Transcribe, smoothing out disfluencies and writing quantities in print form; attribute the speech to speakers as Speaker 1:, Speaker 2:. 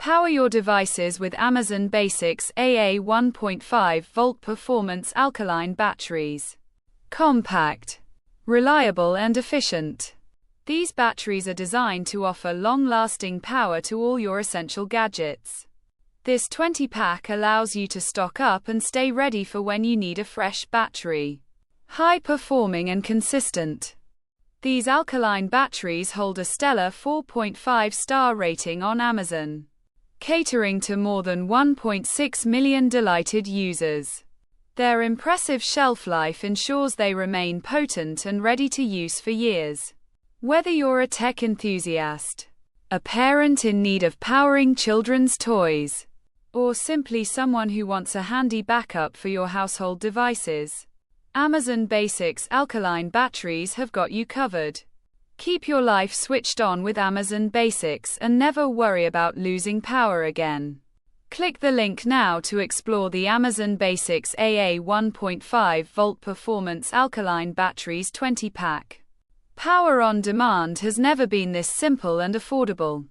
Speaker 1: Power your devices with Amazon Basics AA 1.5-volt performance alkaline batteries. Compact, reliable and efficient. These batteries are designed to offer long-lasting power to all your essential gadgets. This 20-pack allows you to stock up and stay ready for when you need a fresh battery. High-performing and consistent. These alkaline batteries hold a stellar 4.5-star rating on Amazon, catering to more than 1.6 million delighted users. Their impressive shelf life ensures they remain potent and ready to use for years. Whether you're a tech enthusiast, a parent in need of powering children's toys, or simply someone who wants a handy backup for your household devices, Amazon Basics alkaline batteries have got you covered. Keep your life switched on with Amazon Basics and never worry about losing power again. Click the link now to explore the Amazon Basics AA 1.5-volt performance alkaline batteries 20-pack. Power on demand has never been this simple and affordable.